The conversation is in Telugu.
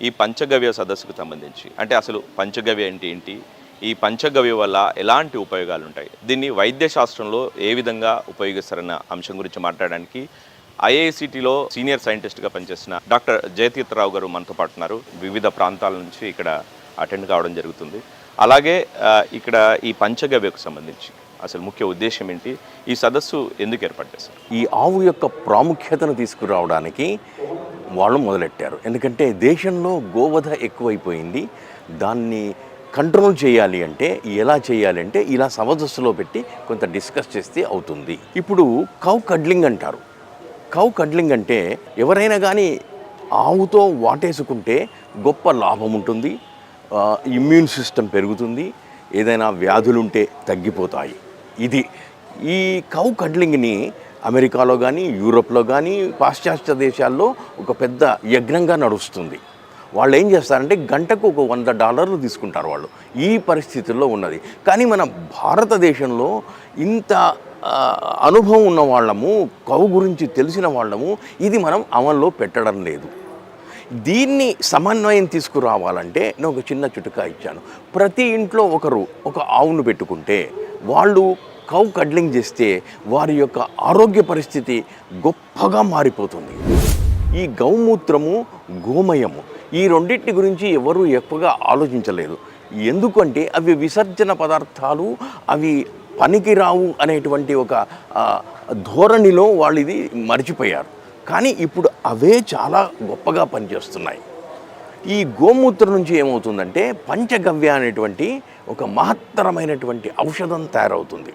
ఈ పంచగవ్య సదస్సుకు సంబంధించి అంటే అసలు పంచగవ్య అంటే ఏంటి, ఈ పంచగవ్య వల్ల ఎలాంటి ఉపయోగాలు ఉంటాయి, దీన్ని వైద్య శాస్త్రంలో ఏ విధంగా ఉపయోగిస్తారన్న అంశం గురించి మాట్లాడడానికి ఐఐసిటిలో సీనియర్ సైంటిస్ట్గా పనిచేసిన డాక్టర్ జయతీర్థరావు గారు మనతో పాటు ఉన్నారు. వివిధ ప్రాంతాల నుంచి ఇక్కడ అటెండ్ కావడం జరుగుతుంది. అలాగే ఇక్కడ ఈ పంచగవ్యకు సంబంధించి అసలు ముఖ్య ఉద్దేశం ఏంటి, ఈ సదస్సు ఎందుకు ఏర్పాటు చేశారు? ఈ ఆవు యొక్క ప్రాముఖ్యతను తీసుకురావడానికి వాళ్ళు మొదలెట్టారు. ఎందుకంటే దేశంలో గోవధ ఎక్కువైపోయింది. దాన్ని కంట్రోల్ చేయాలి అంటే ఎలా చేయాలి అంటే ఇలా సదస్సులో పెట్టి కొంత డిస్కస్ చేస్తే అవుతుంది. ఇప్పుడు కౌ కడ్లింగ్ అంటారు. కౌ కడ్లింగ్ అంటే ఎవరైనా కానీ ఆవుతో వాటేసుకుంటే గొప్ప లాభం ఉంటుంది, ఇమ్యూన్ సిస్టమ్ పెరుగుతుంది, ఏదైనా వ్యాధులుంటే తగ్గిపోతాయి. ఇది ఈ కౌ కడ్లింగ్ని అమెరికాలో కానీ యూరోప్లో కానీ పాశ్చాత్య దేశాల్లో ఒక పెద్ద యజ్ఞంగా నడుస్తుంది. వాళ్ళు ఏం చేస్తారంటే గంటకు ఒక $100 తీసుకుంటారు వాళ్ళు. ఈ పరిస్థితుల్లో ఉన్నది. కానీ మన భారతదేశంలో ఇంత అనుభవం ఉన్న వాళ్ళము, కౌ గురించి తెలిసిన వాళ్ళము ఇది మనం అమల్లో పెట్టడం లేదు. దీన్ని సమన్వయం తీసుకురావాలంటే నేను ఒక చిన్న చిట్కా ఇచ్చాను. ప్రతి ఇంట్లో ఒకరు ఒక ఆవును పెట్టుకుంటే వాళ్ళు కౌ కడ్లింగ్ చేస్తే వారి యొక్క ఆరోగ్య పరిస్థితి గొప్పగా మారిపోతుంది. ఈ గౌమూత్రము, గోమయము ఈ రెండింటి గురించి ఎవరు ఎక్కువగా ఆలోచించలేదు. ఎందుకంటే అవి విసర్జన పదార్థాలు, అవి పనికిరావు అనేటువంటి ఒక ధోరణిలో వాళ్ళు ఇది మర్చిపోయారు. కానీ ఇప్పుడు అవే చాలా గొప్పగా పనిచేస్తున్నాయి. ఈ గోమూత్రం నుంచి ఏమవుతుందంటే పంచగవ్య అనేటువంటి ఒక మహత్తరమైనటువంటి ఔషధం తయారవుతుంది.